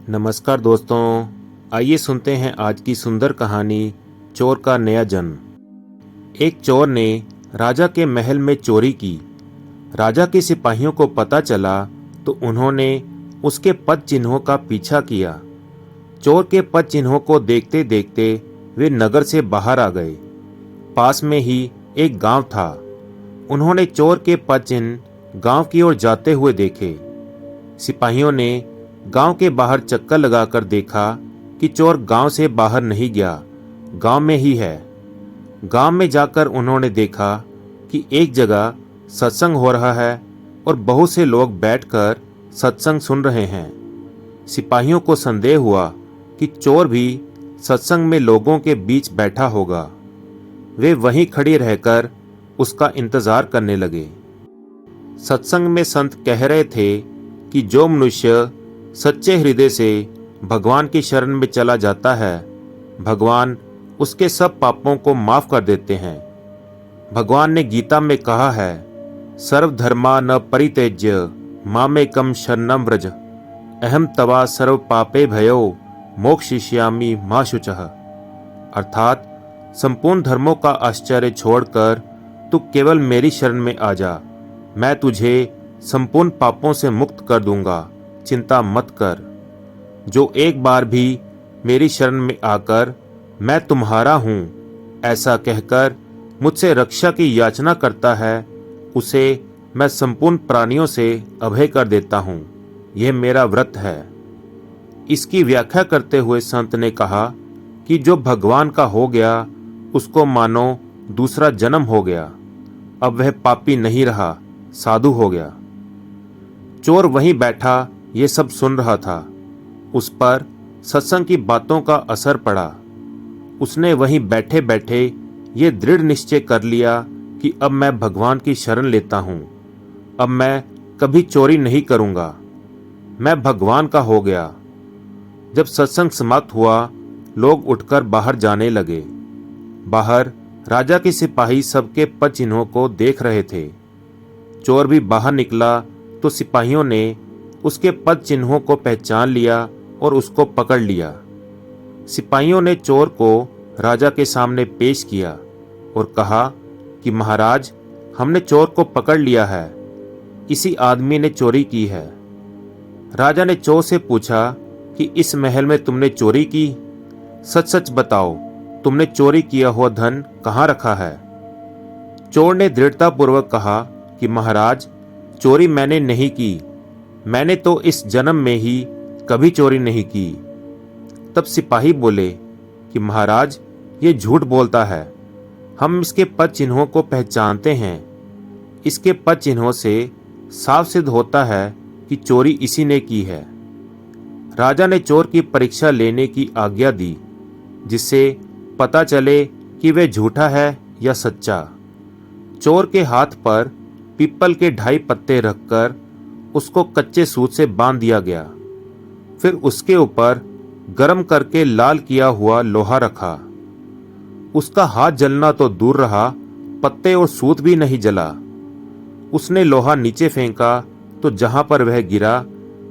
नमस्कार दोस्तों, आइए सुनते हैं आज की सुंदर कहानी चोर का नया जन्म। एक चोर ने राजा के महल में चोरी की। राजा के सिपाहियों को पता चला तो उन्होंने उसके पद चिन्हों का पीछा किया। चोर के पद चिन्हों को देखते देखते वे नगर से बाहर आ गए। पास में ही एक गांव था। उन्होंने चोर के पद चिन्ह गांव की ओर जाते हुए देखे। सिपाहियों ने गांव के बाहर चक्कर लगाकर देखा कि चोर गांव से बाहर नहीं गया, गांव में ही है। गांव में जाकर उन्होंने देखा कि एक जगह सत्संग हो रहा है और बहुत से लोग बैठकर सत्संग सुन रहे हैं। सिपाहियों को संदेह हुआ कि चोर भी सत्संग में लोगों के बीच बैठा होगा। वे वहीं खड़ी रहकर उसका इंतजार करने लगे। सत्संग में संत कह रहे थे कि जो मनुष्य सच्चे हृदय से भगवान की शरण में चला जाता है, भगवान उसके सब पापों को माफ कर देते हैं। भगवान ने गीता में कहा है, सर्वधर्मा न परित्यज्य मामेकं शरणं व्रज अहम तवा सर्व पापे भयो मोक्षयिष्यामि मा शुचः। अर्थात संपूर्ण धर्मों का आश्चर्य छोड़कर तू केवल मेरी शरण में आ जा, मैं तुझे संपूर्ण पापों से मुक्त कर दूंगा, चिंता मत कर। जो एक बार भी मेरी शरण में आकर मैं तुम्हारा हूं ऐसा कहकर मुझसे रक्षा की याचना करता है, उसे मैं संपूर्ण प्राणियों से अभय कर देता हूं। यह मेरा व्रत है। इसकी व्याख्या करते हुए संत ने कहा कि जो भगवान का हो गया उसको मानो दूसरा जन्म हो गया। अब वह पापी नहीं रहा, साधु हो गया। चोर वहीं बैठा ये सब सुन रहा था। उस पर सत्संग की बातों का असर पड़ा। उसने वहीं बैठे बैठे ये दृढ़ निश्चय कर लिया कि अब मैं भगवान की शरण लेता हूं। अब मैं कभी चोरी नहीं करूंगा। मैं भगवान का हो गया। जब सत्संग समाप्त हुआ, लोग उठकर बाहर जाने लगे। बाहर राजा के सिपाही सबके पद चिन्हों को देख रहे थे। चोर भी बाहर निकला तो सिपाहियों ने उसके पद चिन्हों को पहचान लिया और उसको पकड़ लिया। सिपाहियों ने चोर को राजा के सामने पेश किया और कहा कि महाराज, हमने चोर को पकड़ लिया है। इसी आदमी ने चोरी की है। राजा ने चोर से पूछा कि इस महल में तुमने चोरी की? सच सच बताओ, तुमने चोरी किया हुआ धन कहाँ रखा है? चोर ने दृढ़तापूर्वक कहा कि महाराज, चोरी मैंने नहीं की। मैंने तो इस जन्म में ही कभी चोरी नहीं की। तब सिपाही बोले कि महाराज, ये झूठ बोलता है। हम इसके पद चिन्हों को पहचानते हैं। इसके पद चिन्हों से साफ सिद्ध होता है कि चोरी इसी ने की है। राजा ने चोर की परीक्षा लेने की आज्ञा दी, जिससे पता चले कि वह झूठा है या सच्चा। चोर के हाथ पर पीपल के 2.5 पत्ते रखकर उसको कच्चे सूत से बांध दिया गया। फिर उसके ऊपर गर्म करके लाल किया हुआ लोहा रखा। उसका हाथ जलना तो दूर रहा, पत्ते और सूत भी नहीं जला। उसने लोहा नीचे फेंका तो जहां पर वह गिरा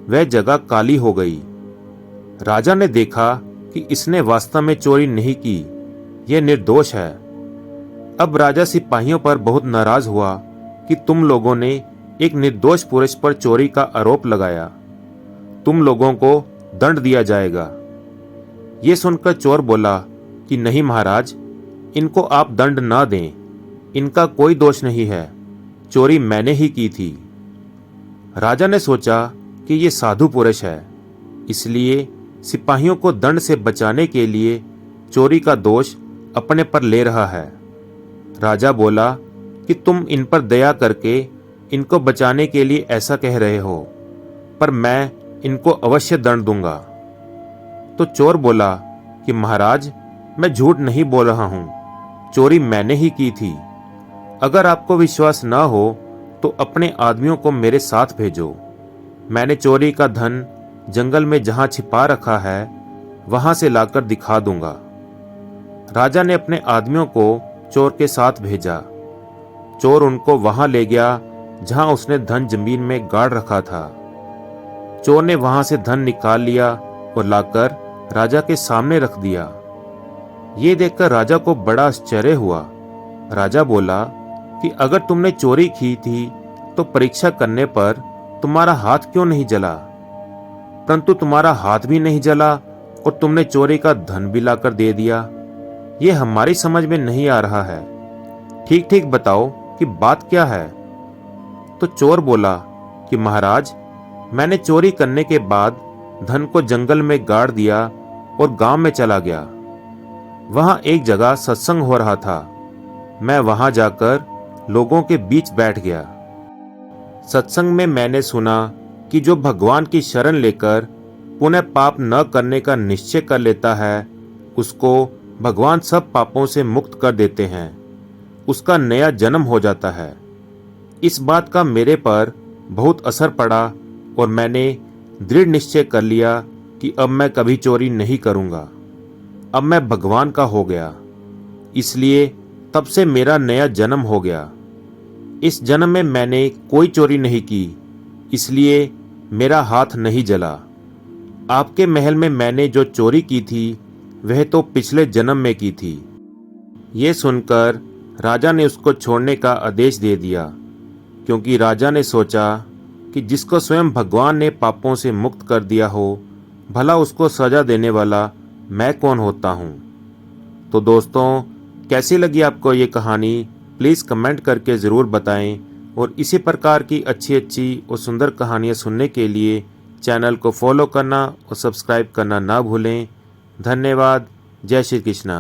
वह जगह काली हो गई। राजा ने देखा कि इसने वास्तव में चोरी नहीं की, यह निर्दोष है। अब राजा सिपाहियों पर बहुत नाराज हुआ कि तुम लोगों ने एक निर्दोष पुरुष पर चोरी का आरोप लगाया। तुम लोगों को दंड दिया जाएगा। ये सुनकर चोर बोला कि नहीं महाराज, इनको आप दंड ना दें। इनका कोई दोष नहीं है। चोरी मैंने ही की थी। राजा ने सोचा कि ये साधु पुरुष है, इसलिए सिपाहियों को दंड से बचाने के लिए चोरी का दोष अपने पर ले रहा है। राजा बोला कि तुम इन पर दया करके इनको बचाने के लिए ऐसा कह रहे हो, पर मैं इनको अवश्य दंड दूंगा। तो चोर बोला कि महाराज, मैं झूठ नहीं बोल रहा हूं। चोरी मैंने ही की थी। अगर आपको विश्वास न हो तो अपने आदमियों को मेरे साथ भेजो। मैंने चोरी का धन जंगल में जहां छिपा रखा है वहां से लाकर दिखा दूंगा। राजा ने अपने आदमियों को चोर के साथ भेजा। चोर उनको वहां ले गया जहां उसने धन जमीन में गाड़ रखा था। चोर ने वहां से धन निकाल लिया और लाकर राजा के सामने रख दिया। ये देखकर राजा को बड़ा आश्चर्य हुआ। राजा बोला कि अगर तुमने चोरी की थी तो परीक्षा करने पर तुम्हारा हाथ क्यों नहीं जला? परंतु तुम्हारा हाथ भी नहीं जला और तुमने चोरी का धन भी लाकर दे दिया। ये हमारी समझ में नहीं आ रहा है। ठीक ठीक बताओ कि बात क्या है? तो चोर बोला कि महाराज, मैंने चोरी करने के बाद धन को जंगल में गाड़ दिया और गांव में चला गया। वहां एक जगह सत्संग हो रहा था। मैं वहां जाकर लोगों के बीच बैठ गया। सत्संग में मैंने सुना कि जो भगवान की शरण लेकर पुनः पाप न करने का निश्चय कर लेता है, उसको भगवान सब पापों से मुक्त कर देते हैं। उसका नया जन्म हो जाता है। इस बात का मेरे पर बहुत असर पड़ा और मैंने दृढ़ निश्चय कर लिया कि अब मैं कभी चोरी नहीं करूंगा। अब मैं भगवान का हो गया, इसलिए तब से मेरा नया जन्म हो गया। इस जन्म में मैंने कोई चोरी नहीं की, इसलिए मेरा हाथ नहीं जला। आपके महल में मैंने जो चोरी की थी वह तो पिछले जन्म में की थी। ये सुनकर राजा ने उसको छोड़ने का आदेश दे दिया, क्योंकि राजा ने सोचा कि जिसको स्वयं भगवान ने पापों से मुक्त कर दिया हो, भला उसको सजा देने वाला मैं कौन होता हूँ। तो दोस्तों, कैसी लगी आपको ये कहानी? प्लीज़ कमेंट करके ज़रूर बताएं और इसी प्रकार की अच्छी अच्छी और सुंदर कहानियाँ सुनने के लिए चैनल को फॉलो करना और सब्सक्राइब करना ना भूलें। धन्यवाद। जय श्री कृष्णा।